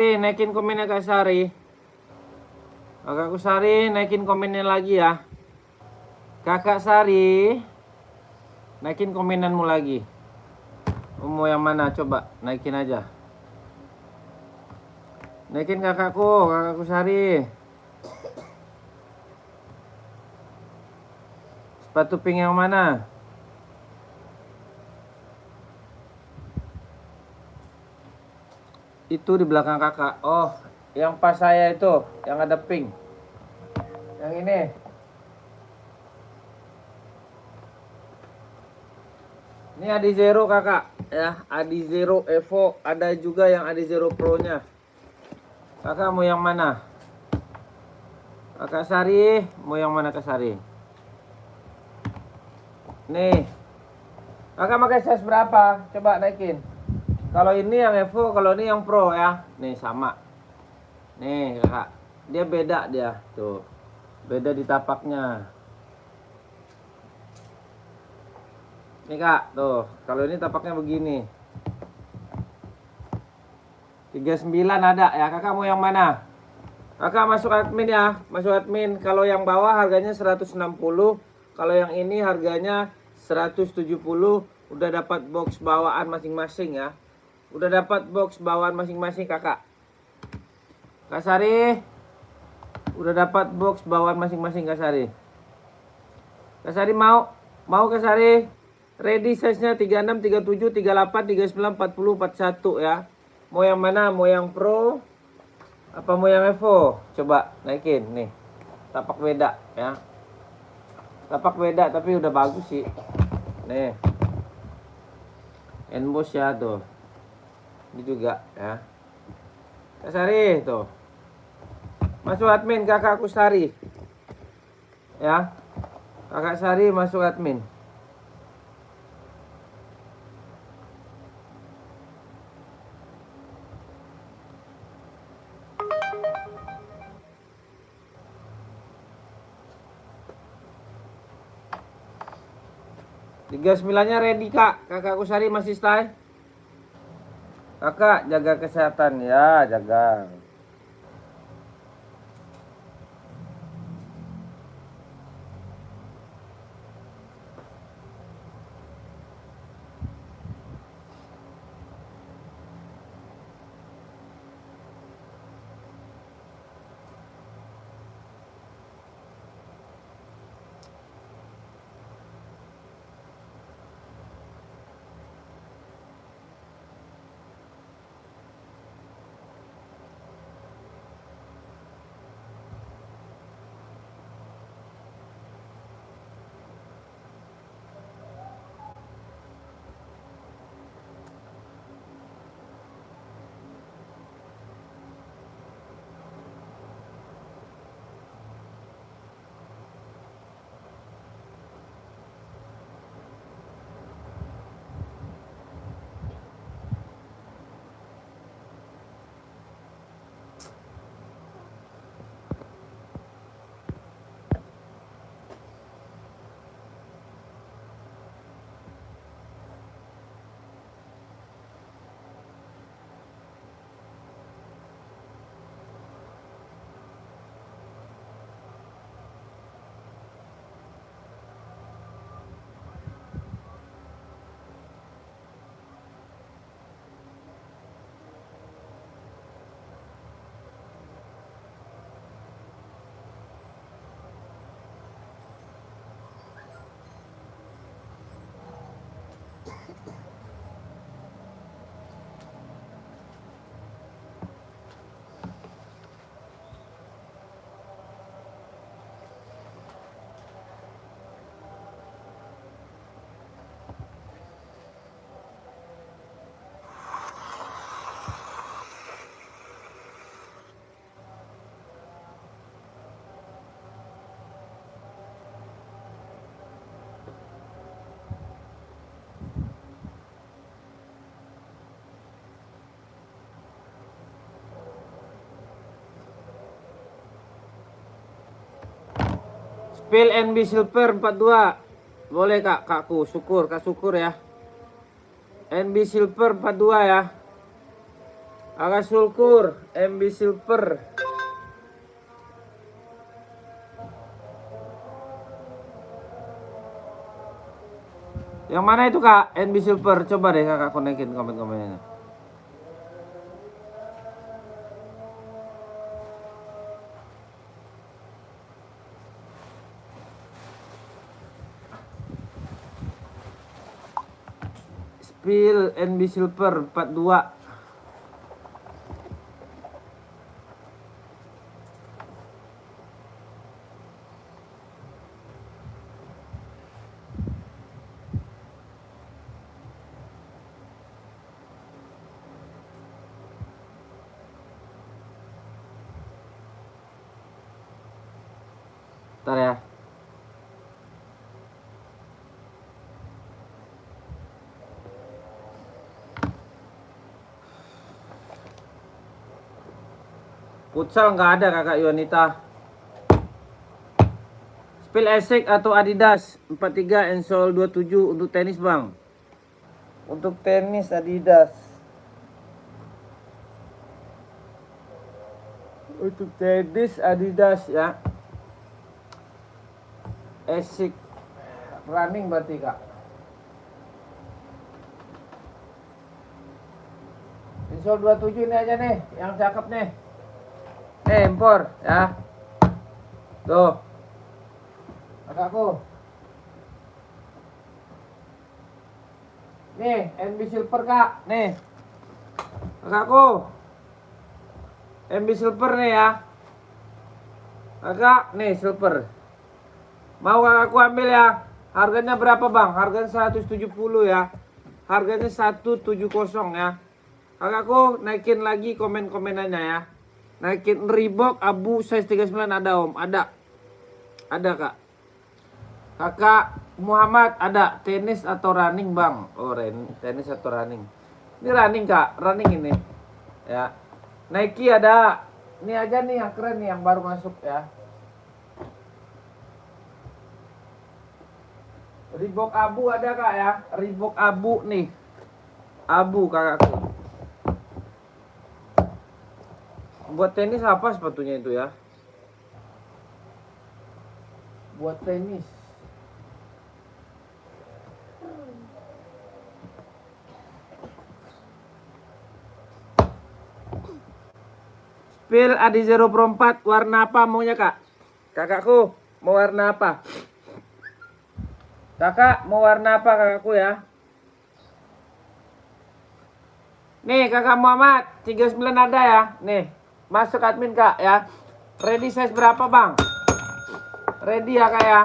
Naikin komennya Kak Sari. Kakakku Sari, naikin komennya lagi ya. Kakak Sari, naikin komenanmu lagi. Mau yang mana? Coba naikin aja. Naikin kakakku Sari. Sepatu pink yang mana? Itu di belakang kakak. Oh, yang pas saya itu, yang ada pink. Yang ini. Ini Adi Zero kakak, ya. Adi Zero Evo, ada juga yang Adi Zero Pro nya. Kakak mau yang mana? Kakak Sari, mau yang mana Kak Sari? Nih. Kakak pakai size berapa? Coba naikin. Kalau ini yang Evo, kalau ini yang Pro ya. Nih sama. Nih kakak, dia beda dia tuh. Beda di tapaknya. Nih kak, tuh. Kalau ini tapaknya begini. 39 ada ya. Kakak mau yang mana? Kakak masuk admin ya. Masuk admin. Kalau yang bawah harganya 160. Kalau yang ini harganya 170. Udah dapat box bawaan masing-masing ya. Udah dapat box bawaan masing-masing kakak. Kak Sari, udah dapat box bawaan masing-masing Kak Sari. Kak Sari mau? Mau Kak Sari? Ready size-nya 36, 37, 38, 39, 40, 41 ya. Mau yang mana? Mau yang Pro? Apa mau yang Evo? Coba naikin nih. Tapak beda ya. Tapak beda tapi udah bagus sih. Nih. Emboss ya tuh. Ini juga ya. Kak Sari tuh. Masuk admin kakakku Sari. Ya. Kakak Sari masuk admin. Tiga sembilannya ready kak. Kakakku Sari masih stay. Kakak jaga kesehatan ya, jaga. Spill NB Silver 42. Boleh kak, kakku, syukur, kak syukur ya. NB Silver 42 ya. Kakak Sulkur, MB Silver. Yang mana itu kak? NB Silver. Coba deh kakak konekin komen-komennya. Spill NB Silver 42. Ntar ya. Futsal nggak ada kakak Yonita. Spill Essex atau Adidas 43 Ensol 27 untuk tenis bang. Untuk tenis Adidas. Untuk tenis Adidas ya. Essex running berarti kak. Ensol 27 ini aja nih yang cakep nih. Impor ya. Tuh. Kakakku. Nih, MB Silver kak. Nih. Kakakku. MB Silver nih ya. Kakak, nih silver. Mau kakakku ambil ya. Harganya berapa bang? Harganya 170 ya. Harganya 170 ya. Kakakku naikin lagi komen-komenannya ya. Naikin Reebok abu size 39 ada om. Ada kak. Kakak Muhammad ada tenis atau running bang? Oh tenis atau running. Ini running kak. Running ini. Ya. Nike ada. Ini aja nih yang keren nih yang baru masuk ya. Reebok abu ada kak ya. Reebok abu nih. Abu kakakku. Buat tenis apa sepatunya itu ya? Buat tenis. Spill Adi 0 Pro 4 warna apa maunya kak? Kakakku mau warna apa? Kakak mau warna apa kakakku ya? Nih kakak Muhammad 39 ada ya. Nih masuk admin kak ya. Ready size berapa bang? Ready ya kak ya.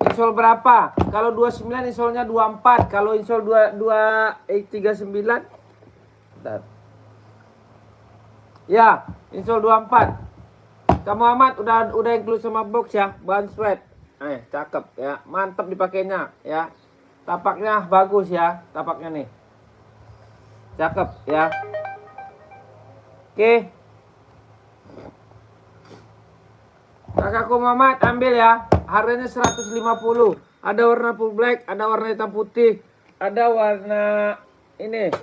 Insol berapa? Kalau 29 insolnya 24. Kalau insol 39 bentar. Ya, insol 24. Kak Muhammad udah include sama box ya, bahan sweat. Cakep ya, mantap dipakainya ya. Tapaknya bagus ya, tapaknya nih. Cakep ya. Oke. Kakakku Muhammad ambil ya. Harganya 150. Ada warna full black, ada warna hitam putih, ada warna ini.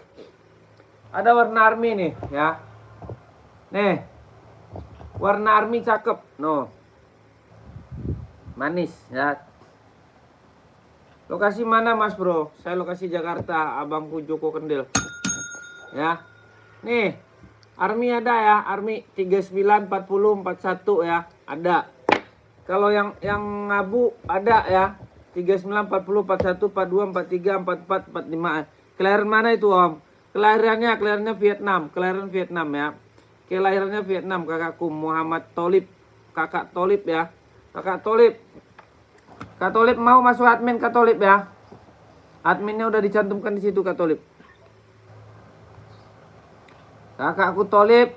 Ada warna army nih ya. Nih. Warna army cakep. No. Manis ya. Lokasi mana Mas Bro? Saya lokasi Jakarta, abangku Joko Kendil. Ya. Nih. Army ada ya, Army 39 40 41 ya. Ada. Kalau yang abu ada ya. 39 40 41 42 43 44 45. Kelahiran mana itu Om? Kelahirannya Vietnam, kelahiran Vietnam ya. Kelahirannya Vietnam kakakku Muhammad Tolib. Kakak Tolib ya. Kakak Tolib. Kak Tolib mau masuk admin Kak Tolib ya. Adminnya udah dicantumkan di situ Kak Tolib. Kakakku Tolib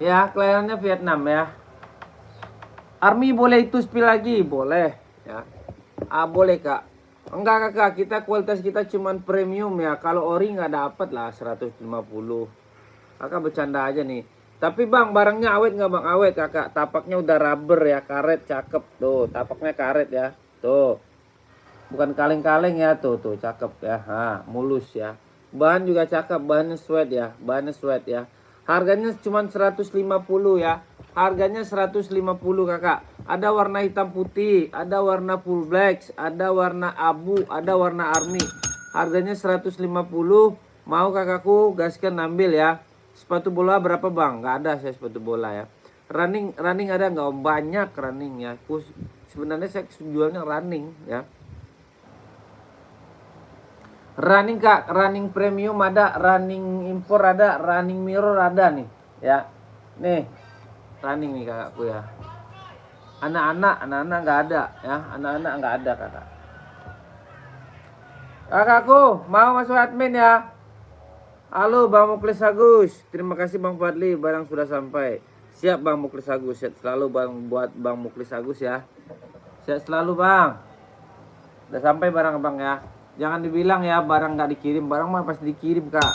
ya, kelahirannya Vietnam ya. Army boleh itu spill lagi? Boleh ya. Boleh kak. Enggak kakak, kita kualitas kita cuman premium ya. Kalau ori nggak dapat lah 150. Kakak bercanda aja nih. Tapi bang, barangnya awet nggak bang? Awet kakak. Tapaknya udah rubber ya, karet cakep tuh. Tapaknya karet ya, tuh. Bukan kaleng-kaleng ya, tuh cakep ya. Mulus ya. Bahan juga cakep, bahannya sweat ya, bahannya sweat ya. Harganya cuma 150 ya. Harganya 150 kakak. Ada warna hitam putih, ada warna full black, ada warna abu, ada warna army. Harganya 150. Mau kakakku gaskan ambil ya. Sepatu bola berapa bang? Nggak ada saya sepatu bola ya. Running ada nggak? Banyak running ya. Sebenarnya saya jualnya running ya. Running kak, running premium ada, running impor ada, running mirror ada nih ya. Nih running nih kakakku ya. Anak-anak nggak ada ya, anak-anak nggak ada kakak. Kakakku mau masuk admin ya. Halo Bang Muklis Agus, terima kasih Bang Fadli, barang sudah sampai. Siap Bang Muklis Agus, sehat selalu Bang, buat Bang Muklis Agus ya. Sehat selalu Bang. Udah sampai barang Bang ya. Jangan dibilang ya barang nggak dikirim, barang mah pasti dikirim kak.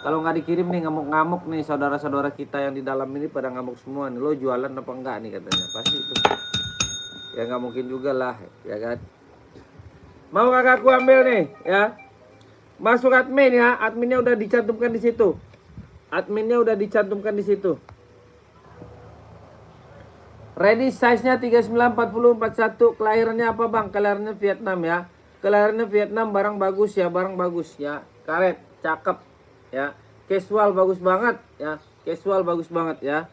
Kalau nggak dikirim nih ngamuk-ngamuk nih saudara-saudara kita yang di dalam ini pada ngamuk semua nih. Lo jualan apa enggak nih katanya, pasti itu. Ya nggak mungkin juga lah, ya kan. Mau kakakku ambil nih ya. Masuk admin ya, adminnya udah dicantumkan di situ. Adminnya udah dicantumkan di situ. Ready size-nya 39, 40, 41. Kelahirannya apa bang? Kelahirannya Vietnam ya. Kelahirannya Vietnam, barang bagus ya, barang bagus ya. Karet, cakep ya. Casual bagus banget ya. Casual bagus banget ya.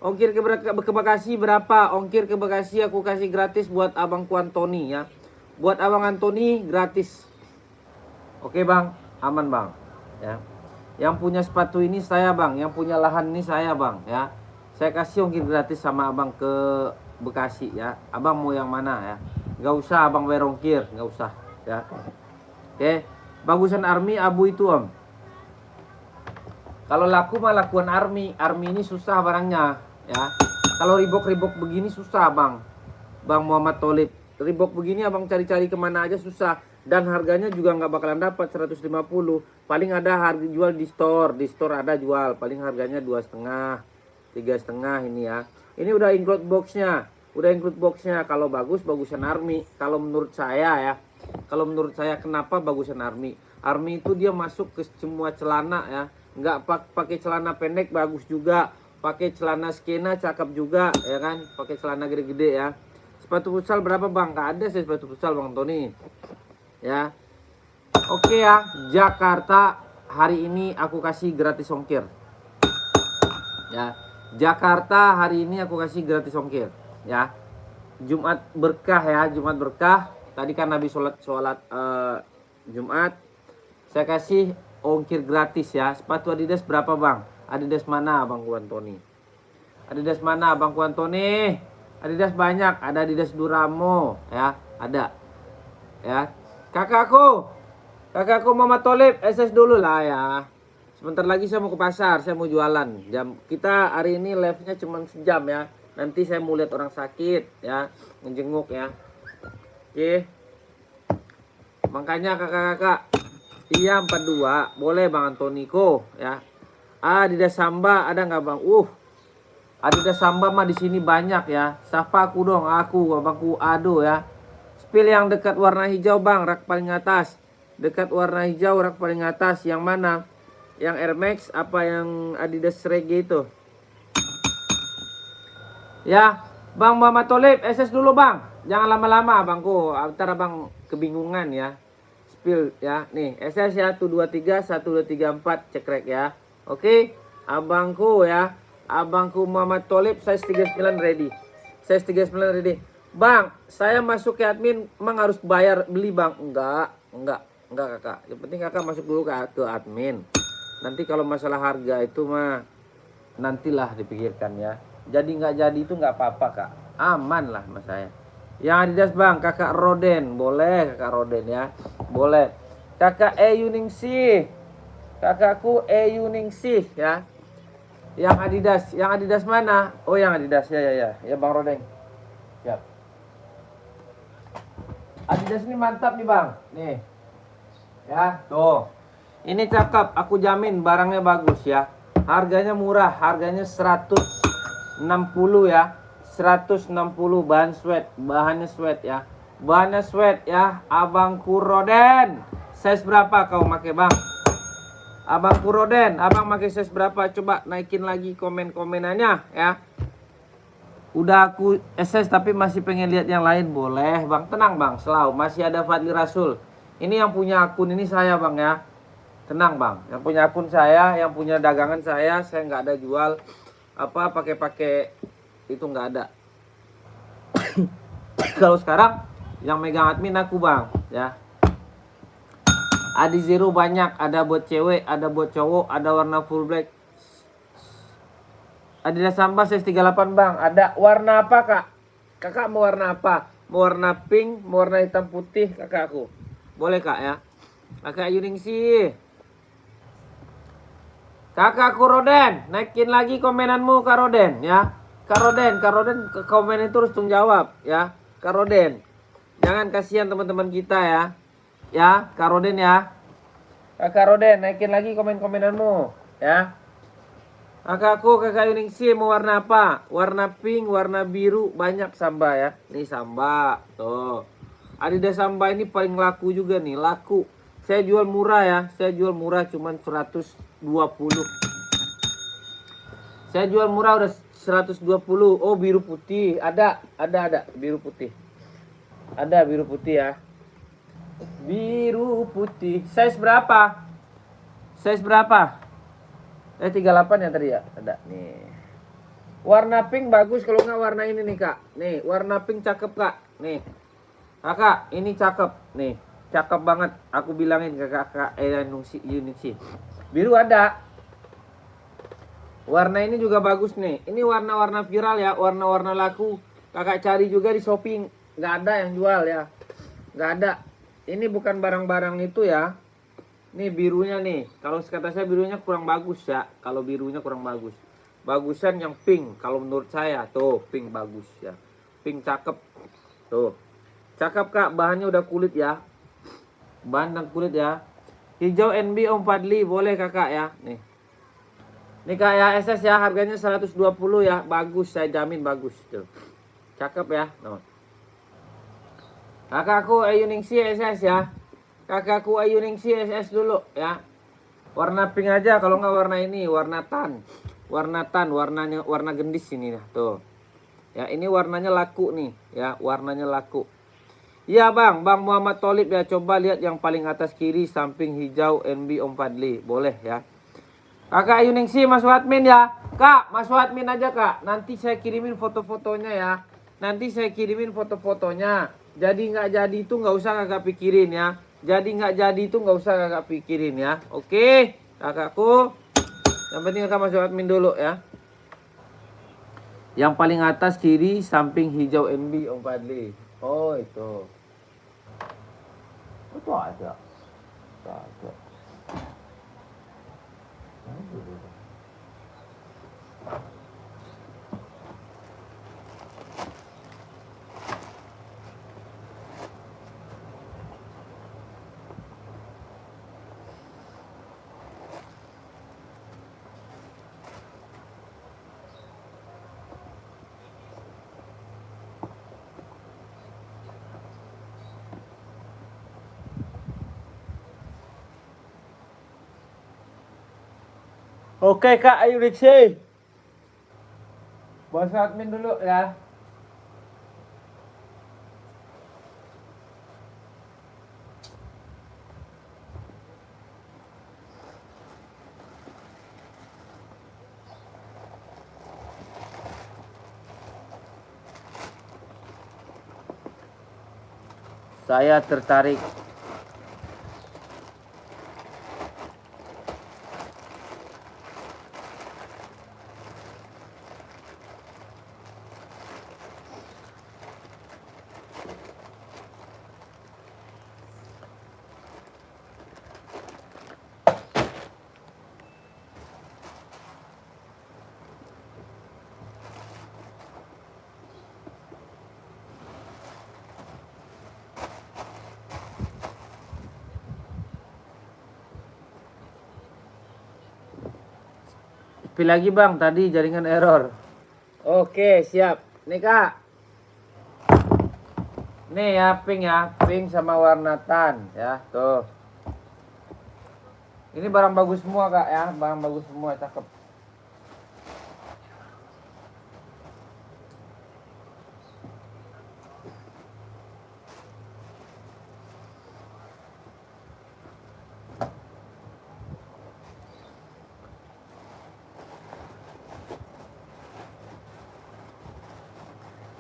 Ongkir ke Bekasi berapa? Ongkir ke Bekasi aku kasih gratis buat abangku Antoni ya. Buat abang Antoni gratis. Oke bang, aman bang ya. Yang punya sepatu ini saya bang, yang punya lahan ini saya bang ya. Saya kasih ongkir gratis sama abang ke Bekasi ya. Abang mau yang mana ya? Gak usah abang bayar ongkir, gak usah ya. Oke, bagusan army abu itu om. Kalau laku mah lakuan army ini susah barangnya ya. Kalau Reebok begini susah bang Muhammad Tolib. Reebok begini abang cari-cari kemana aja susah. Dan harganya juga nggak bakalan dapat 150. Paling ada harga jual di store ada jual. Paling harganya 2,5, 3,5 ini ya. Ini udah include boxnya. Kalau bagusan army. Kalau menurut saya ya. Kalau menurut saya kenapa bagusan army? Army itu dia masuk ke semua celana ya. Nggak pakai celana pendek bagus juga. Pakai celana skena cakep juga ya kan. Pakai celana gede-gede ya. Sepatu futsal berapa bang? Nggak ada sih sepatu futsal bang Tony. Ya. Oke ya. Jakarta hari ini aku kasih gratis ongkir. Ya. Jakarta hari ini aku kasih gratis ongkir ya. Jumat berkah ya, Jumat berkah. Tadi kan habis sholat Jumat, saya kasih ongkir gratis ya. Sepatu Adidas berapa bang? Adidas mana abangku Antoni? Adidas mana abangku Antoni? Adidas banyak, ada Adidas Duramo ya, ada ya. Kakakku Mama Tolib, SS dulu lah ya. Sebentar lagi saya mau ke pasar, saya mau jualan. Kita hari ini live-nya cuma sejam ya. Nanti saya mau lihat orang sakit ya, menjenguk ya. Oke. Makanya kakak-kakak, iya 42, boleh Bang Antoniko ya. Adidas Samba ada nggak Bang? Adidas Samba mah di sini banyak ya. Sapa aku dong, abangku Ado ya. Spill yang dekat warna hijau Bang, rak paling atas. Dekat warna hijau rak paling atas. Yang mana? Yang Air Max apa yang Adidas Reggae itu? Ya, Bang Muhammad Tolib, SS dulu Bang. Jangan lama-lama abangku, ntar abang kebingungan ya. Spill ya, nih SS ya, 123, 1234, cekrek ya. Oke, abangku ya. Abangku Muhammad Tolib, size 39 ready. Size 39 ready. Bang, saya masuk ke admin, emang harus bayar beli Bang? Enggak kakak. Yang penting kakak masuk dulu ke admin. Nanti kalau masalah harga itu mah nantilah dipikirkan ya. Jadi nggak jadi itu nggak apa-apa kak, aman lah mas saya. Yang Adidas bang, kakak Roden, boleh kakak Roden ya, boleh. Kakak Yuningsih, kakakku Yuningsih ya. Yang Adidas mana? Oh yang Adidas ya bang Roden. Ya. Adidas ini mantap nih bang, nih. Ya tuh, ini cakep, aku jamin barangnya bagus ya. Harganya murah, harganya 160 ya. 160 bahan sweat, bahannya sweat ya. Bahannya sweat ya, abangku Roden. Size berapa kau pakai bang? Abang Puroden, abang pakai size berapa? Coba naikin lagi komen-komenannya ya. Udah aku SS tapi masih pengen lihat yang lain, boleh bang. Tenang bang, selalu masih ada Fadli Rasul. Ini yang punya akun ini saya bang ya. Tenang bang, yang punya akun saya, yang punya dagangan saya nggak ada jual apa pakai itu, nggak ada. Kalau sekarang yang megang admin aku bang ya. Adi Zero banyak, ada buat cewek, ada buat cowok, ada warna full black. Adidas Samba size 38 bang. Ada warna apa kak? Kakak mau warna apa? Mau warna pink, mau warna hitam putih kakakku. Boleh kak ya. Kakak Yuningsi. Kakakku Roden, naikin lagi komenanmu Kak Roden ya. Kak Roden ke komen itu harus tanggung jawab ya. Kak Roden, jangan kasihan teman-teman kita ya. Ya, Kak Roden ya. Kakak Roden, naikin lagi komen-komenanmu ya. Kakakku, kakak Yuningsi mau warna apa? Warna pink, warna biru, banyak Samba ya. Nih Samba, tuh. Adidas Samba ini paling laku juga nih, laku. Saya jual murah ya, saya jual murah cuman 120. Saya jual murah udah 120. Oh, biru putih, ada biru putih. Ada biru putih ya. Biru putih. Size berapa? Size berapa? 38 ya tadi ya? Ada nih. Warna pink bagus, kalau nggak warna ini nih kak. Nih, warna pink cakep kak. Nih. Kakak, ini cakep. Nih, cakep banget. Aku bilangin ke kakak Yuningsi. Biru ada. Warna ini juga bagus nih. Ini warna-warna viral ya, warna-warna laku. Kakak cari juga di shopping. Nggak ada yang jual ya. Nggak ada. Ini bukan barang-barang itu ya. Nih birunya nih. Kalau kata saya birunya kurang bagus ya. Kalau birunya kurang bagus. Bagusan yang pink. Kalau menurut saya tuh pink bagus ya. Pink cakep. Tuh. Cakep kak. Bahannya udah kulit ya. Bahan dan kulit ya. Hijau NB Om Fadli. Boleh kakak ya. Nih. Nih kak ya SS ya. Harganya 120 ya. Bagus. Saya jamin bagus. Tuh. Cakep ya. Tuh. Kakakku Yuningsi SS ya. Kakakku Yuningsi SS dulu ya. Warna pink aja, kalau nggak warna ini, warna tan. Warna tan, warna gendis ini nah, tuh. Ya, ini warnanya laku nih, ya, warnanya laku. Iya, Bang Muhammad Tolib ya, coba lihat yang paling atas kiri samping hijau NB Om Fadli. Boleh ya. Kakak Yuningsi masuk admin ya. Kak, masuk admin aja, Kak. Nanti saya kirimin foto-fotonya ya. Nanti saya kirimin foto-fotonya. Jadi nggak jadi itu nggak usah kakak pikirin ya. Jadi nggak jadi itu nggak usah kakak pikirin ya. Oke, kakakku. Yang penting kakak masuk admin dulu ya. Yang paling atas kiri samping hijau NB Om Fadli. Oh itu. Itu ada. Ada. Oke kak, ayo Riksi. Bos admin dulu ya. Saya tertarik. Sepi lagi bang, tadi jaringan error. Oke siap. Nih kak. Nih ya pink sama warna tan ya tuh. Ini barang bagus semua kak ya, barang bagus semua, cakep.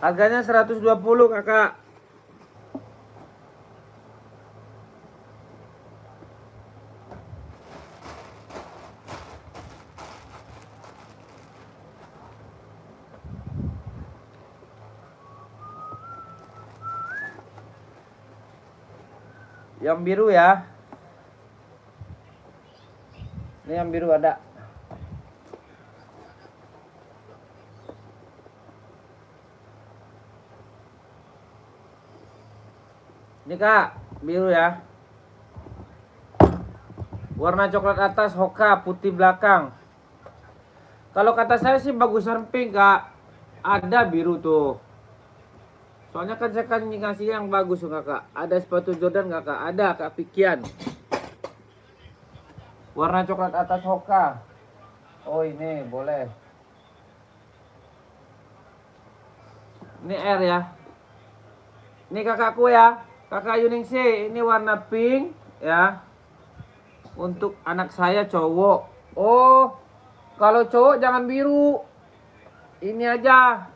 Harganya 120 kakak. Yang biru ya. Ini yang biru ada. Ini kak, biru ya. Warna coklat atas, Hoka, putih belakang. Kalau kata saya sih bagusan pink kak. Ada biru tuh. Soalnya kan saya kan ngasih yang bagus kakak. Ada sepatu Jordan kakak? Ada kak, Pikian. Warna coklat atas, Hoka. Oh ini boleh. Ini R ya. Ini kakakku ya. Kakak Yuningsi, ini warna pink ya. Untuk anak saya cowok. Oh, kalau cowok jangan biru. Ini aja.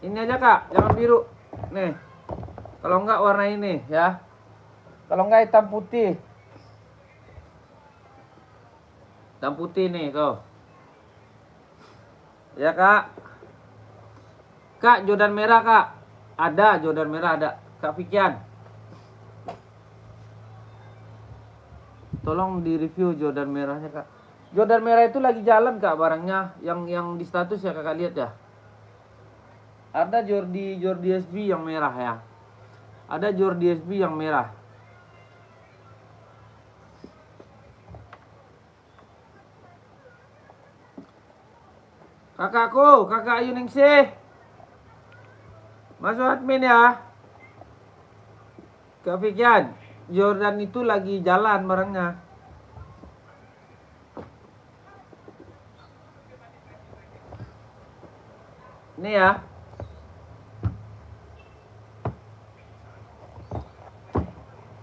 Ini aja kak, jangan biru. Nih. Kalau enggak warna ini ya. Kalau enggak hitam putih. Hitam putih nih tuh. Ya kak. Kak, Jordan merah kak. Ada, Jordan merah ada. Kak Fikian. Tolong di review Jordan merahnya kak. Jordan merah itu lagi jalan kak barangnya. Yang di status ya kakak lihat ya. Ada Jordi SB yang merah ya. Ada Jordi SB yang merah. Kakakku, kakak Yuningsih. Masuk admin ya. Kak Fikian, Jordan itu lagi jalan barangnya. Ini ya.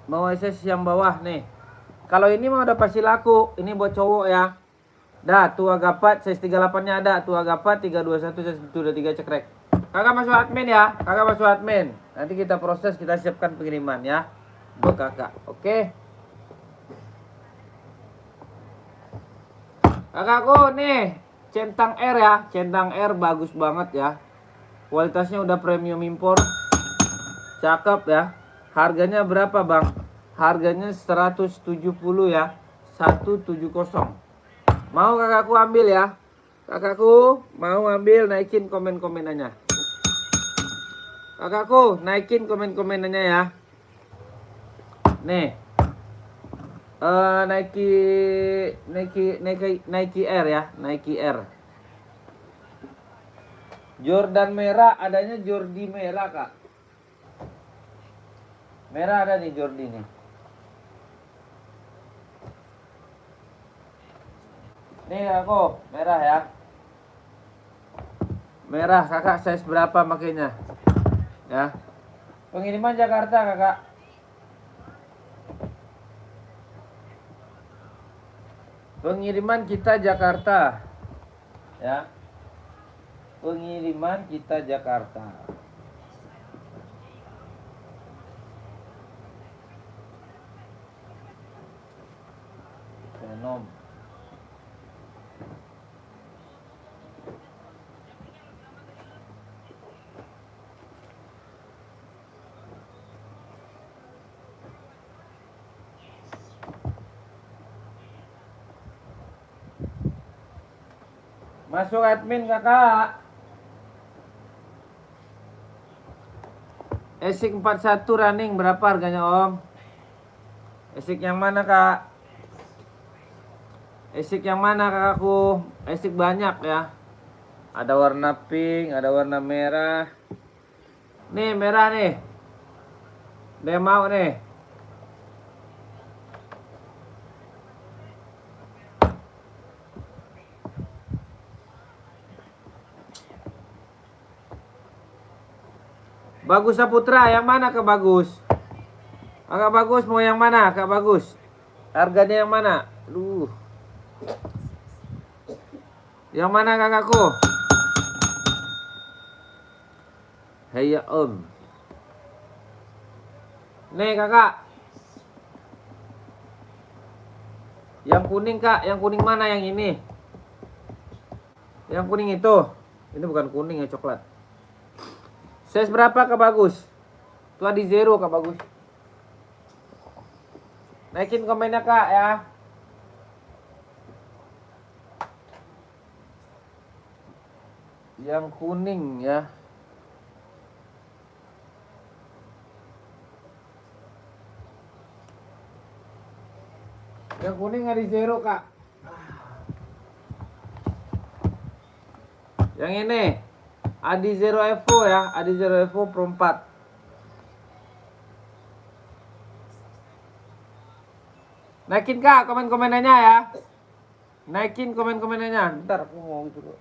Mau SS yang bawah nih. Kalau ini mah udah pasti laku. Ini buat cowok ya. Dah, tua gapat size 38-nya ada. Tua gapat 321 size 23 cekrek. Kakak masuk admin ya. Kakak masuk admin. Nanti kita proses, kita siapkan pengiriman ya. Buat kakak. Oke. Kakakku nih, centang R ya. Centang R bagus banget ya. Kualitasnya udah premium impor. Cakep ya. Harganya berapa bang? Harganya 170 ya. 170. Mau kakakku ambil ya. Kakakku mau ambil, naikin komen-komenannya. Kakakku naikin komen-komenannya ya. Nih. Nike Air ya. Nike Air. Jordan merah, adanya Jordi merah kak. Merah ada nih Jordi nih. Nih aku, merah ya. Merah kakak size berapa makanya? Ya. Pengiriman Jakarta kakak. Pengiriman kita Jakarta. Ya. Pengiriman kita Jakarta. Venom. Masuk admin kakak. Esik 41 running berapa harganya om? Esik yang mana kak? Esik yang mana kakakku? Esik banyak ya. Ada warna pink, ada warna merah. Nih merah nih. Dia mau nih. Bagus Saputra, yang mana Kak Bagus? Kak Bagus mau yang mana Kak Bagus? Harganya yang mana? Aduh. Yang mana kakakku? Hei Om. Nih kakak. Yang kuning kak, yang kuning mana yang ini? Yang kuning itu. Ini bukan kuning ya, coklat. Size berapa Kak Bagus? Tuh di zero Kak Bagus. Naikin komennya Kak ya. Yang kuning ya. Yang kuning ada di zero Kak. Yang ini Adi Zero Evo ya, Adi Zero Evo Pro 4. Naikin Kak komen-komenannya ya. Naikin komen-komenannya. Bentar aku mau gitu dulu.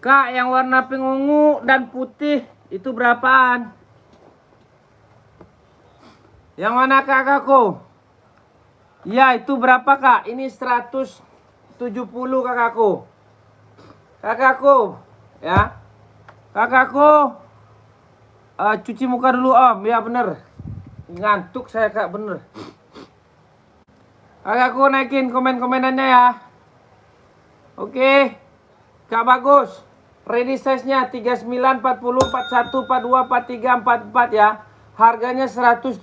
Kak, yang warna pink ungu dan putih itu berapaan? Yang mana kakakku? Ya, itu berapa kak? Ini 170 kakakku. Kakakku, ya. Kakakku, cuci muka dulu om. Ya bener. Ngantuk saya kak, bener. Kakakku naikin komen-komenannya ya. Oke. Kak Bagus. Ready size-nya 39, 40, 41, 42, 43, 44 ya. Harganya 170,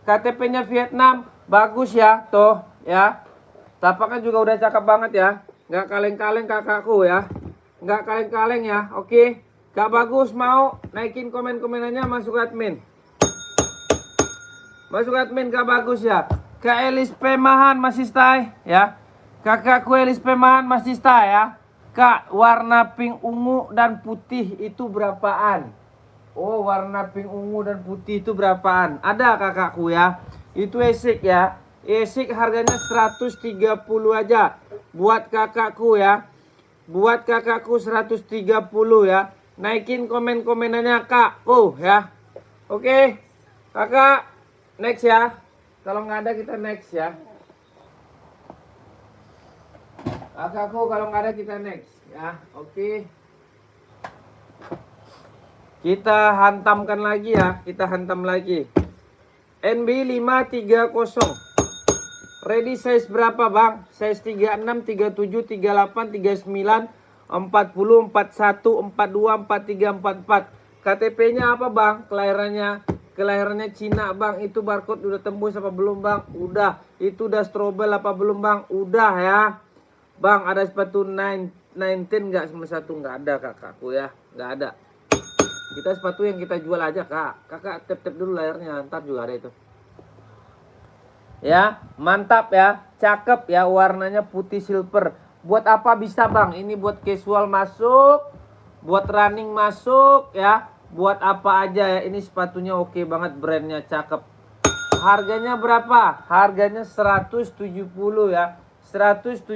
KTP-nya Vietnam. Bagus ya, tuh ya. Tapaknya juga udah cakep banget ya. Nggak kaleng-kaleng kakakku ya. Nggak kaleng-kaleng ya, oke. Kak Bagus mau naikin komen-komenannya, masuk admin. Masuk admin Kak Bagus ya. Kak Elis Pemahan masih stay ya. Kakakku Elis Pemahan masih stay ya. Kak, warna pink ungu dan putih itu berapaan? Oh, warna pink ungu dan putih itu berapaan? Ada kakakku ya. Itu esik ya. Esik harganya 130 aja. Buat kakakku ya. Buat kakakku 130 ya. Naikin komen-komenannya kak. Oh ya. Oke. Kakak, next ya. Kalau nggak ada kita next ya. Kakakku kalau nggak ada kita next ya, oke. Kita hantamkan lagi ya, kita hantam lagi. NB 530. Ready size berapa bang? Size 36, 37, 38, 39, 40, 41, 42, 43, 44. KTP-nya apa bang? Kelahirannya Kelahirannya Cina bang. Itu barcode udah tembus apa belum bang? Udah. Itu udah strobel apa belum bang? Udah ya. Bang ada sepatu 19 nggak? Sama satu nggak ada kakakku ya. Nggak ada. Kita sepatu yang kita jual aja kak. Kakak tap-tap dulu layarnya. Ntar juga ada itu. Ya mantap ya. Cakep ya. Warnanya putih silver. Buat apa bisa bang? Ini buat casual masuk. Buat running masuk ya. Buat apa aja ya. Ini sepatunya oke banget. Brandnya cakep. Harganya berapa? Harganya 170 ya. 170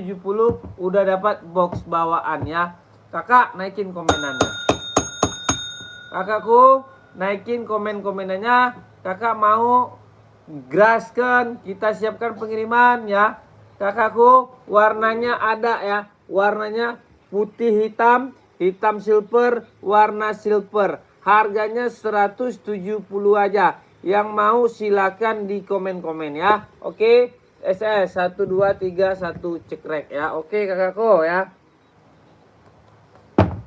udah dapat box bawaan ya. Kakak naikin komenannya. Kakakku naikin komen-komenannya. Kakak mau graskan, kita siapkan pengiriman ya. Kakakku warnanya ada ya. Warnanya putih hitam, hitam silver, warna silver. Harganya 170 aja. Yang mau silakan di komen-komen ya. Oke. SS 1 2 3 1 cekrek ya. Oke kakakku ya.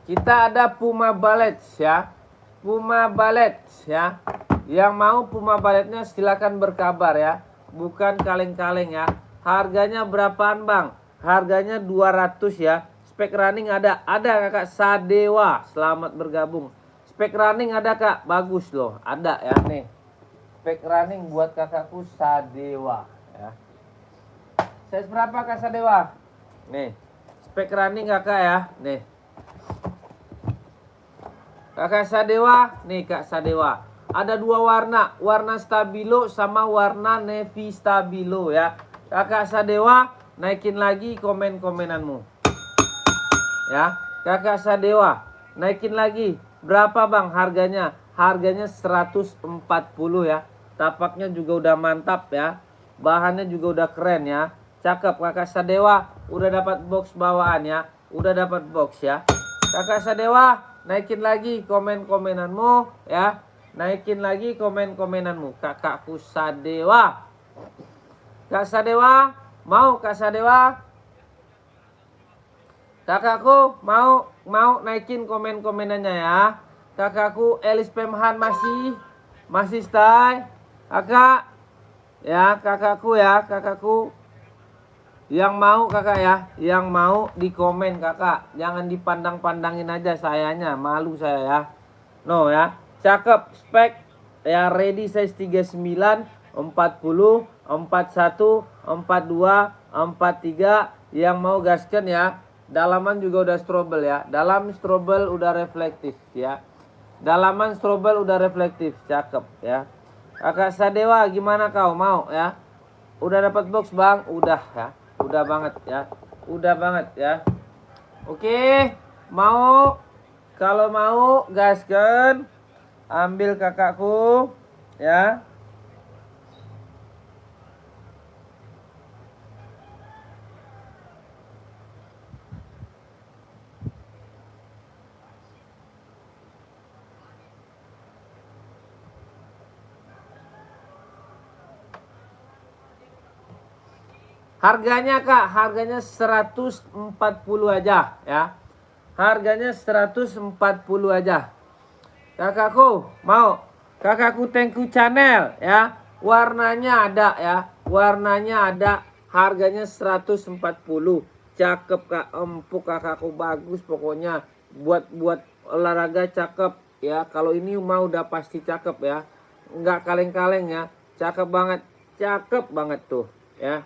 Kita ada Puma Ballet ya. Puma Ballet ya. Yang mau Puma Balletnya silakan berkabar ya. Bukan kaleng-kaleng ya. Harganya berapaan bang? Harganya 200 ya. Spek running ada. Ada kakak Sadewa. Selamat bergabung. Spek running ada kak. Bagus loh. Ada ya nih. Spek running buat kakakku Sadewa ya. Size berapa kak Sadewa? Nih. Spek running kakak ya. Nih. Kakak Sadewa. Nih kak Sadewa. Ada dua warna. Warna stabilo sama warna navy stabilo ya. Kakak Sadewa. Naikin lagi komen-komenanmu. Ya. Kakak Sadewa. Naikin lagi. Berapa bang harganya? Harganya 140 ya. Tapaknya juga udah mantap ya. Bahannya juga udah keren ya. Cakep kakak Sadewa. Udah dapat box bawaan ya. Udah dapat box ya. Kakak Sadewa. Naikin lagi komen-komenanmu ya. Naikin lagi komen-komenanmu. Kakakku Sadewa. Kak Sadewa. Mau Kak Sadewa? Kakakku mau naikin komen-komenannya ya. Kakakku Elis Pemhan masih stay. Kakak ya kakakku ya kakakku. Yang mau kakak ya. Yang mau di komen kakak. Jangan dipandang-pandangin aja sayanya. Malu saya ya. No ya. Cakep spek ya ready size 39, 40, 41, 42, 43. Yang mau gaskan ya. Dalaman juga udah strobel ya. Dalam strobel udah reflektif ya. Dalaman strobel udah reflektif. Cakep ya. Kakak Sadewa gimana kau mau ya? Udah dapat box bang? Udah ya. Udah banget ya. Udah banget ya. Oke. Mau. Kalau mau gaskan. Ambil kakakku. Ya. Harganya kak, harganya 140 aja ya. Harganya 140 aja. Kakakku, mau? Kakakku Tengku Channel ya. Warnanya ada ya. Warnanya ada. Harganya 140. Cakep kak, empuk kakakku, bagus pokoknya. Buat olahraga cakep ya. Kalau ini mau udah pasti cakep ya. Enggak kaleng-kaleng ya. Cakep banget. Cakep banget tuh ya.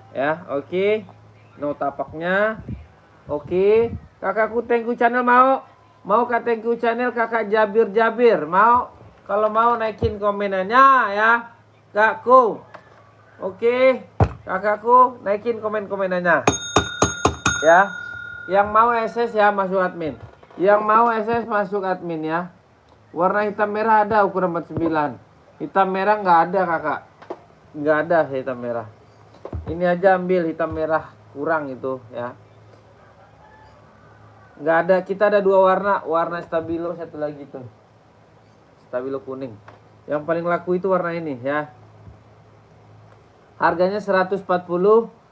Ya, oke. No tapaknya. Oke. Kakakku Tengku Channel mau? Mau kak Tengku Channel kakak Jabir. Mau? Kalau mau naikin komenannya ya. Kakku. Oke. Kakakku naikin komen-komenannya. Ya. Yang mau SS ya masuk admin. Yang mau SS masuk admin ya. Warna hitam merah ada ukuran 49. Hitam merah nggak ada kakak. Nggak ada hitam merah. Ini aja ambil hitam merah kurang itu ya. Nggak ada, kita ada dua warna. Warna stabilo satu lagi tuh. Stabilo kuning. Yang paling laku itu warna ini ya. Harganya 140.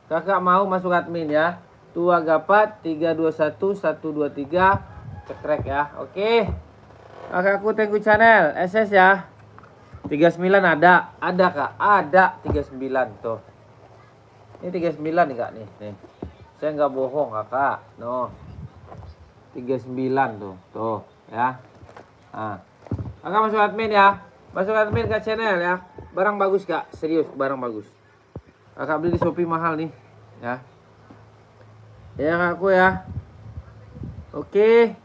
Kakak mau masuk admin ya. Tua Gapat 321 123 cekrek ya. Oke. Kakakku Tengku Channel, SS ya. 39 ada Kak, ada 39 tuh. Ini 39 nih Kak nih. Saya nggak bohong Kakak. No. 39 tuh ya. Nah. Kakak masuk admin ya. Masuk admin ke channel ya. Barang bagus Kak, serius barang bagus. Kakak beli di Shopee mahal nih ya. Ya Kakakku ya. Oke.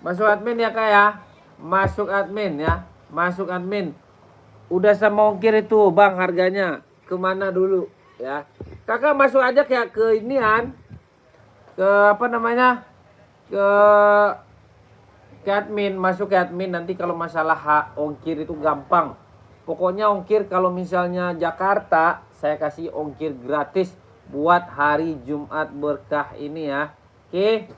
Masuk admin ya Kak ya. Masuk admin ya. Masuk admin. Udah sama ongkir itu Bang harganya. Kemana dulu ya. Kakak masuk aja kayak ke inian. Ke apa namanya. Ke admin. Masuk ke admin. Nanti kalau masalah ongkir itu gampang. Pokoknya ongkir kalau misalnya Jakarta. Saya kasih ongkir gratis. Buat hari Jumat berkah ini ya. Oke.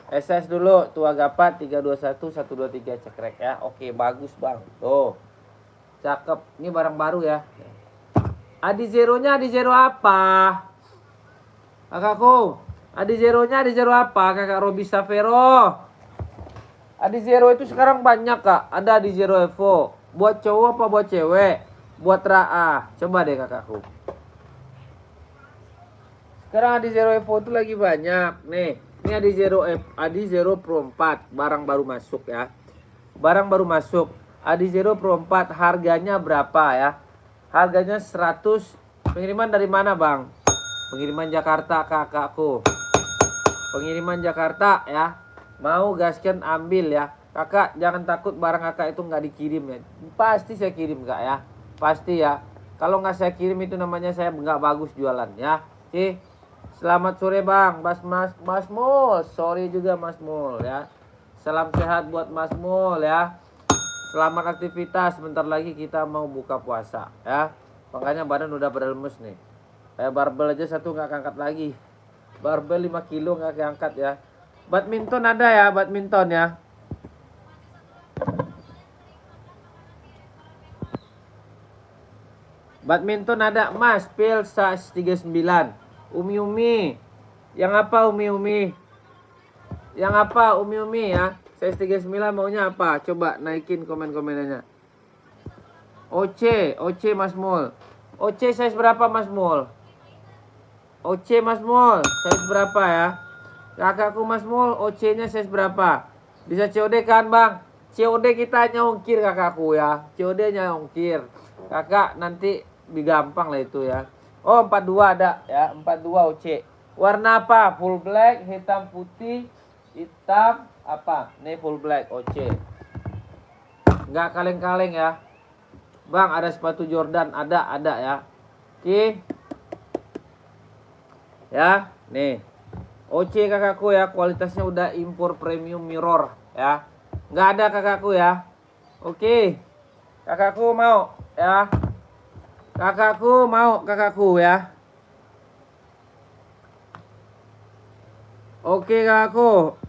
SS dulu, Tua Gapat 321 123 cekrek ya. Oke, bagus Bang. Tuh. Cakep. Ini barang baru ya. Adi Zero-nya Adi Zero apa? Kakakku. Adi Zero-nya Adi Zero apa? Kakak Robi Savero. Adi Zero itu sekarang banyak Kak. Ada Adi Zero Evo. Buat cowok apa buat cewek? Buat Ra'a. Coba deh kakakku. Sekarang Adi Zero Evo itu lagi banyak. Nih. Ini Adi Zero Pro 4. Barang baru masuk ya. Barang baru masuk. Adi Zero Pro 4 harganya berapa ya? Harganya 100. Pengiriman dari mana Bang? Pengiriman Jakarta kakakku. Pengiriman Jakarta ya. Mau gaskan ambil ya. Kakak jangan takut barang kakak itu nggak dikirim ya. Pasti saya kirim Kak ya. Pasti ya. Kalau nggak saya kirim itu namanya saya nggak bagus jualan ya. Oke. Selamat sore Bang, Mas Mul. Sorry juga Mas Mul ya. Salam sehat buat Mas Mul ya. Selamat aktivitas. Sebentar lagi kita mau buka puasa ya. Makanya badan udah pada lemes nih. Kayak barbel aja satu nggak angkat lagi. Barbel 5 kilo nggak keangkat ya. Badminton ada ya, badminton ya. Badminton ada Mas, pil size 39. Umi. Yang apa Umi? Yang apa Umi ya? Size 39 maunya apa? Coba naikin komen-komenannya. OC Mas Mul. OC size berapa Mas Mul? OC Mas Mul, size berapa ya? Kakakku Mas Mul, OC-nya size berapa? Bisa COD kan Bang? COD kita hanya ongkir kakakku ya. COD nya ongkir. Kakak nanti digampang lah itu ya. Oh 42 ada ya, 42 OC. Warna apa? Full black, hitam putih, hitam apa? Ini full black OC. Nggak kaleng-kaleng ya. Bang ada sepatu Jordan, ada ya. Oke. Ya, nih. OC kakakku ya, kualitasnya udah impor premium mirror ya. Nggak ada kakakku ya. Oke. Kakakku mau ya. Kakakku ya. Oke kakakku.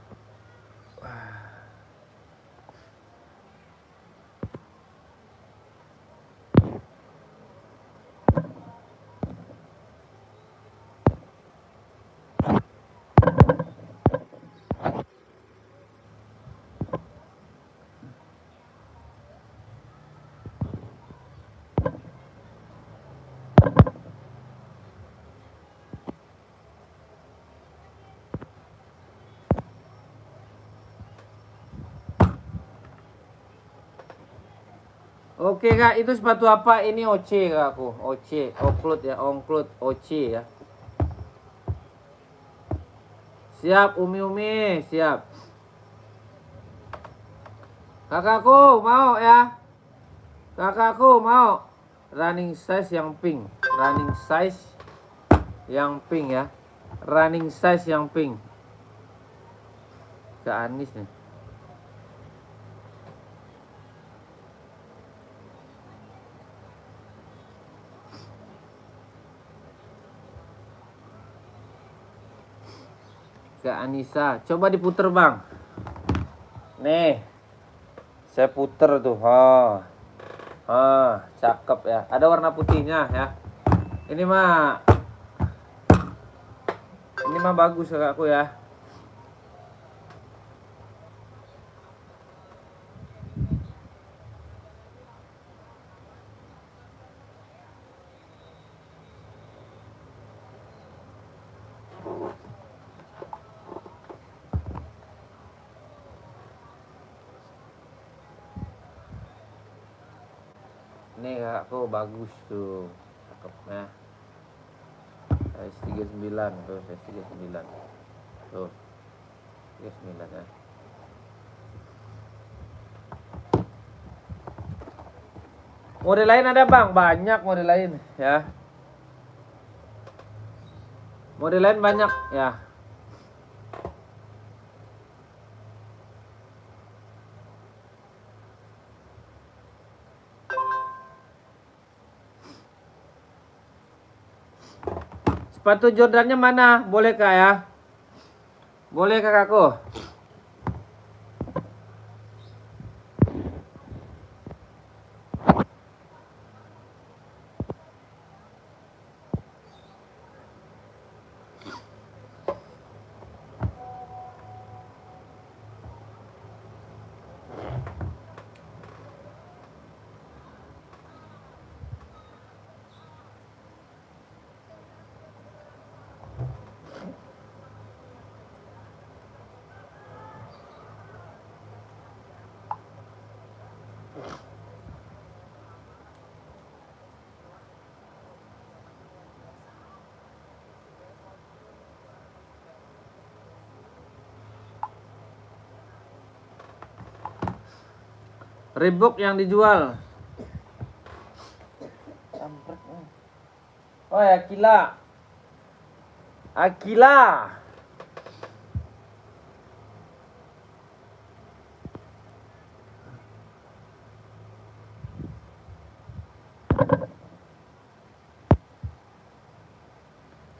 Oke kak, itu sepatu apa? Ini OC kakakku. OC, Onclude ya, Onclude OC ya. Siap Umi, siap. Kakakku mau ya. Kakakku mau running size yang pink. Running size yang pink ya. Running size yang pink. Ke Anis nih. Ke Anissa. Coba diputer Bang. Nih. Saya puter tuh. Cakep ya. Ada warna putihnya ya. Ini mah bagus kakakku ya. kakakku bagus tuh. Cakep ya. Size 39 tuh, size 39. Tuh. 39 ya. Model lain ada bang, banyak model lain ya. Model lain banyak ya. Sepatu Jordannya mana? Boleh kak ya? Boleh kakakku? Reebok yang dijual. Oh ya, Akila. Akila.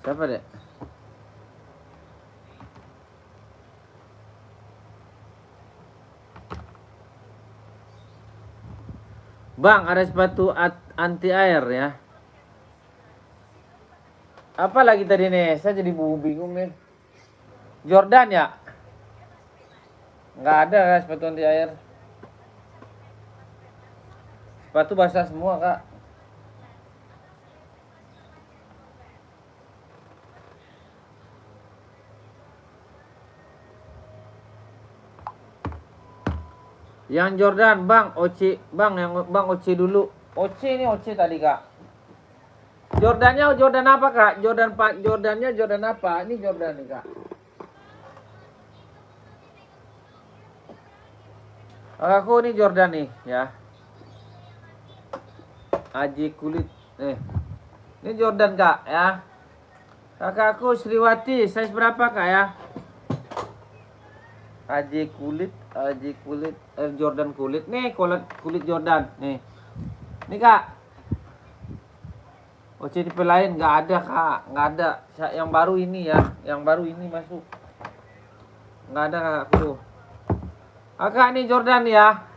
Siapa dek? Bang, ada sepatu anti air ya. Apa lagi tadi nih? Saya jadi bingung nih. Jordan ya? Nggak ada kan sepatu anti air. Sepatu basah semua kak. Yang Jordan, Bang, Oci, Bang, yang Bang Oci dulu. Oci ini Oci tadi, Kak. Jordannya Jordan apa, Kak? Jordannya Jordan apa? Ini Jordan nih, Kak. Aku ini Jordan nih, ya. Aji kulit. Ini Jordan, Kak, ya. Kakakku Sriwati, size berapa, Kak, ya? Aji kulit Jordan kulit nih, kulit Jordan nih kak. OC tipe lain nggak ada kak, nggak ada. Yang baru ini ya, yang baru ini masuk, nggak ada kakakku. Kakak ini Jordan ya,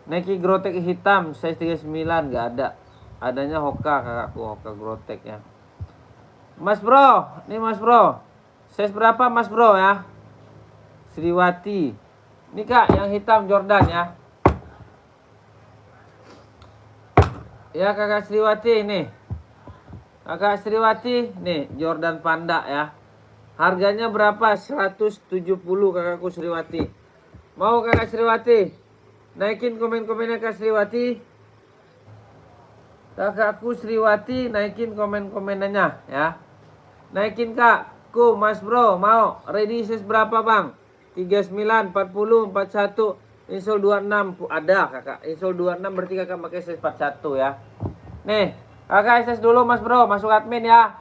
Nike Grotek hitam size 39 nggak ada, adanya Hoka kakakku, Hoka Grotek ya. Mas bro, nih mas bro, size berapa mas bro ya? Sriwati. Ini kak yang hitam Jordan ya. Ya kakak Sriwati nih. Kakak Sriwati nih Jordan Panda ya. Harganya berapa? 170 kakakku Sriwati. Mau kakak Sriwati? Naikin komen-komennya kak Sriwati. Kakakku Sriwati naikin komen-komenannya ya. Naikin kak. Mas bro mau. Ready size berapa bang? 39, 40, 41, insole 26 ada kakak. Insole 26 berarti kakak pakai size 41 ya. Nih, kakak size dulu mas bro, masuk admin ya.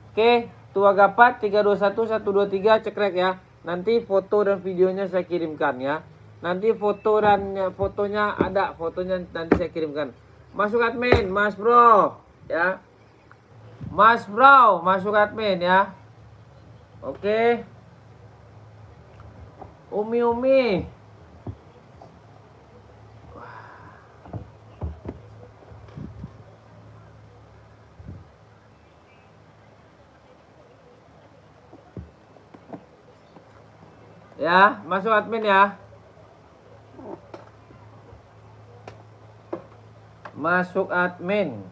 Oke, tua gapat 321 123 cekrek ya. Nanti foto dan videonya saya kirimkan ya. Nanti fotonya ada, fotonya nanti saya kirimkan. Masuk admin, mas bro ya. Mas bro, masuk admin ya. Oke. Umi. Ya, masuk admin ya. Masuk admin.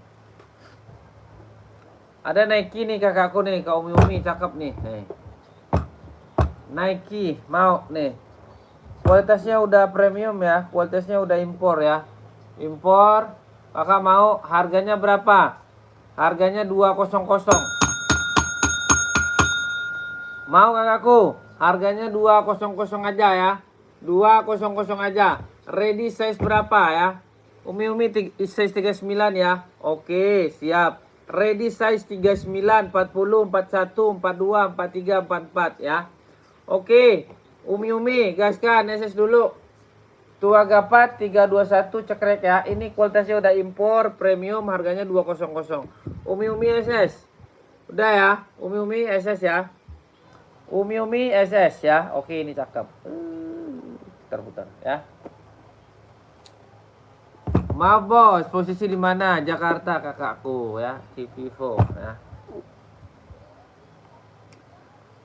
Ada Nike nih kakakku nih, Kak Umi cakep nih. Nike mau nih. Kualitasnya udah premium ya, kualitasnya udah impor ya. Impor Kakak mau harganya berapa? Harganya 200. Mau kakakku? Harganya 200 aja ya. 200 aja. Ready size berapa ya? Umi size 39 ya. Oke, siap. Ready size 39, 40, 41, 42, 43, 44 ya. Oke. Umi gaskan SS dulu. Tua Gapat 321 cekrek ya. Ini kualitasnya udah impor premium, harganya 200. Umi SS. Udah ya. Umi SS ya. Umi SS ya. Oke, ini cakep. Putar-putar ya. Maaf bos, posisi di mana? Jakarta kakakku ya. Di Vivo ya.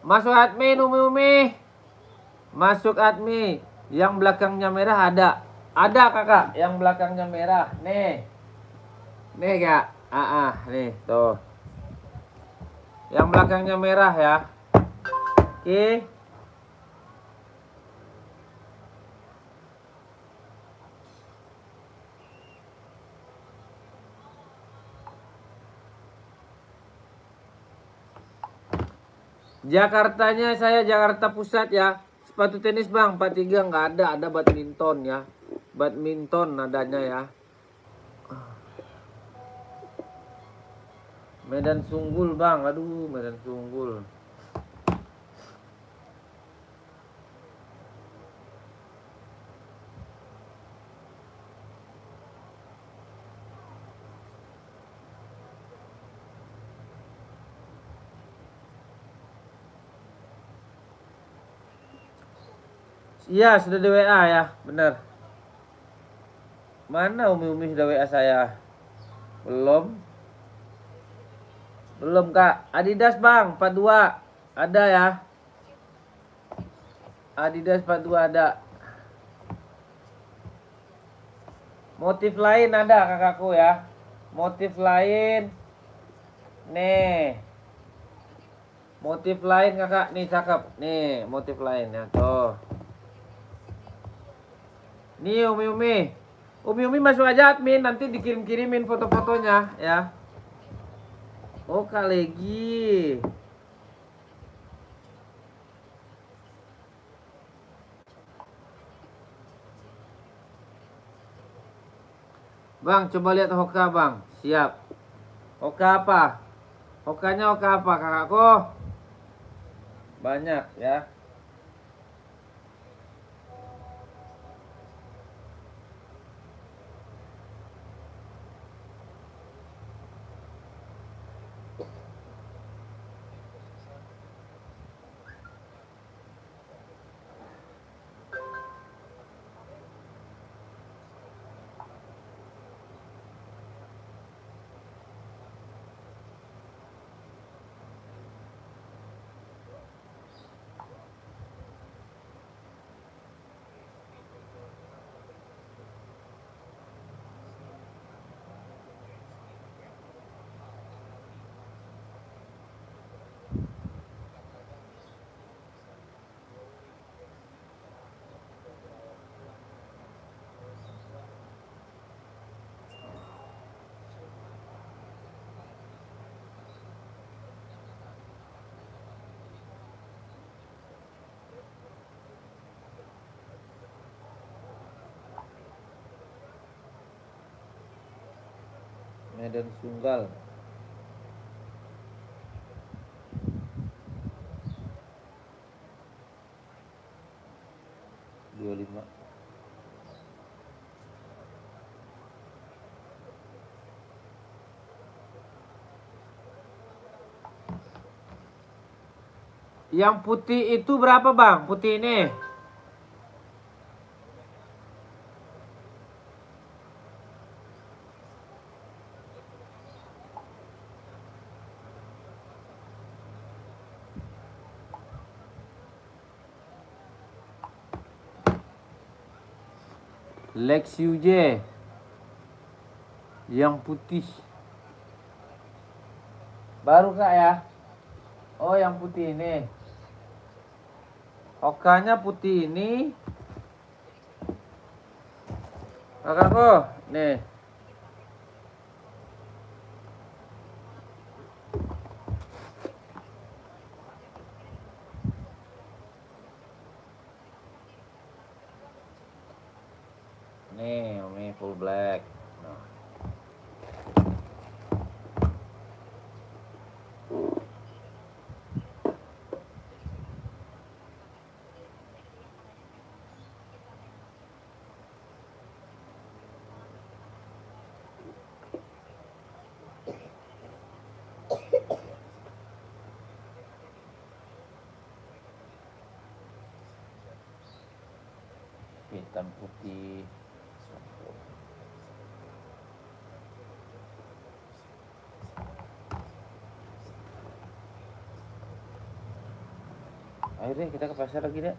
Masuk admin Umi. Masuk admin. Yang belakangnya merah ada. Ada kakak, yang belakangnya merah. Nih. Nih kak. Nih tuh. Yang belakangnya merah ya. Oke. Jakartanya saya Jakarta Pusat ya. Sepatu tenis bang, 43 nggak ada. Ada badminton ya. Badminton adanya ya. Medan Sunggul bang, aduh Medan Sunggul. Iya sudah di WA ya, benar. Mana Umi sudah WA saya? Belum. Belum kak. Adidas bang, 42 ada ya. Adidas 42 ada. Motif lain ada kakakku ya. Motif lain. Nih. Motif lain kakak, nih cakep. Nih, motif lain ya, tuh. Nih Umi masuk aja admin, nanti dikirim-kirimin foto-fotonya ya. Oh, Kak Legi. Bang, coba lihat Hoka bang. Siap. Hoka apa? Hokanya Hoka apa kakakku? Banyak ya. Medan Sunggal. Lima. Yang putih itu berapa bang? Putih ini. Lex UJ. Yang putih. Baru kak ya? Oh yang putih ini. Hokanya putih ini. Kakakku, nih. Nih, Umi full black. Nah. Hitam putih. Ayo deh kita ke pasar lagi deh.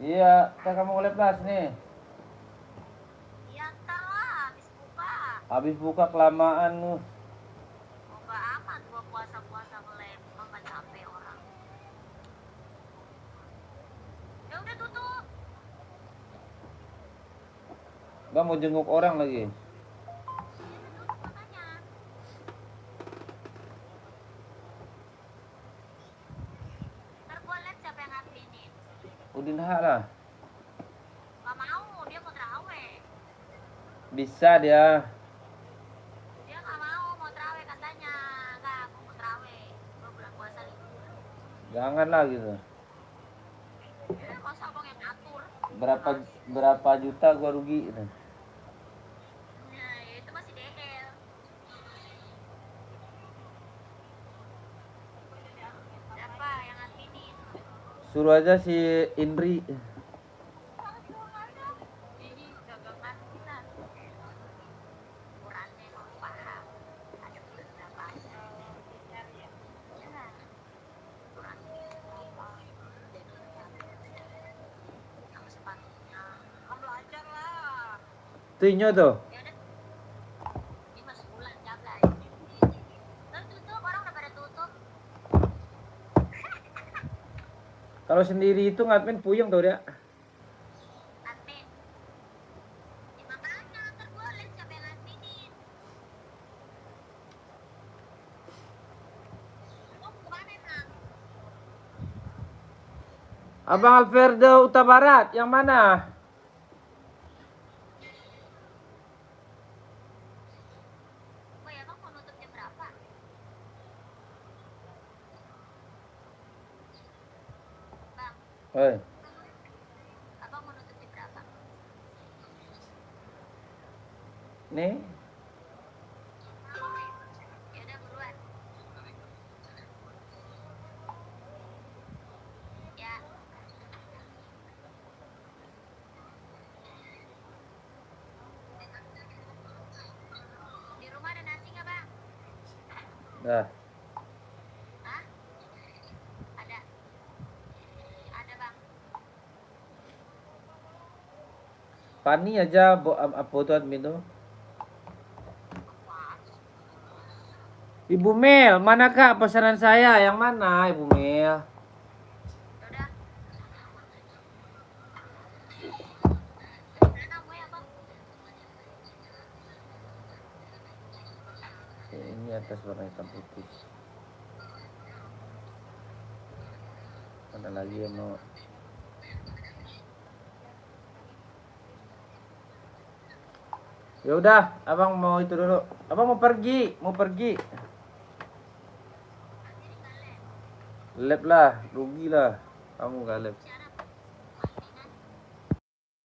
Iya, kamu boleh plus nih. Iya, ntar lah, habis buka. Habis buka kelamaan lu. Oh, nggak amat gua puasa-puasa ngelem, nggak capek orang. Ya udah tutup. Bang mau jenguk orang lagi. Ya udah tutup makanya. Ntar gua liat siapa yang adminin. Udin hak lah. Gak mau, dia mau terawih. Bisa dia. Dia gak mau terawih katanya. Enggak, aku mau terawih. Gua bulan puasa libur. Jangan lah gitu. Ya masa abang yang ngatur. Berapa juta gua rugi gitu. Nah, ya itu masih DL. Siapa yang adminin? Suruh aja si Indri. Ini dagangan kita. Ukurannya mau paham. Ada berapa? Ya lah. Ukurannya berapa? Sama sepatunya. Kamu belajar lah. Tinyo tuh. Ya udah. Ini mas bulan jablay. Ntar tutup, orang udah pada tutup. Kalau sendiri itu ngadmin puyeng tau dia. Admin. Ya makanya ntar gue liat siapa yang adminin. Lo mau kemana emang? Abang Alfredo Utabarat, yang mana? Oh ya bang mau nutup jam berapa? Bang, Oi, abang mau nutup jam berapa? nih. Ya udah buruan. Ya. Di rumah ada nasi nggak bang? Dah. Hah? Ada. Ada bang. Pani aja apa tuh admin tuh. Ibu Mel, manakah pesanan saya? Yang mana Ibu Mel? Ya udah. Mana gue ya bang? Ini atas warna hitam putih. Ada lagi yang mau. Ya udah, abang mau itu dulu. Abang mau pergi. Lab lah, rugi lah. Kamu gak lab.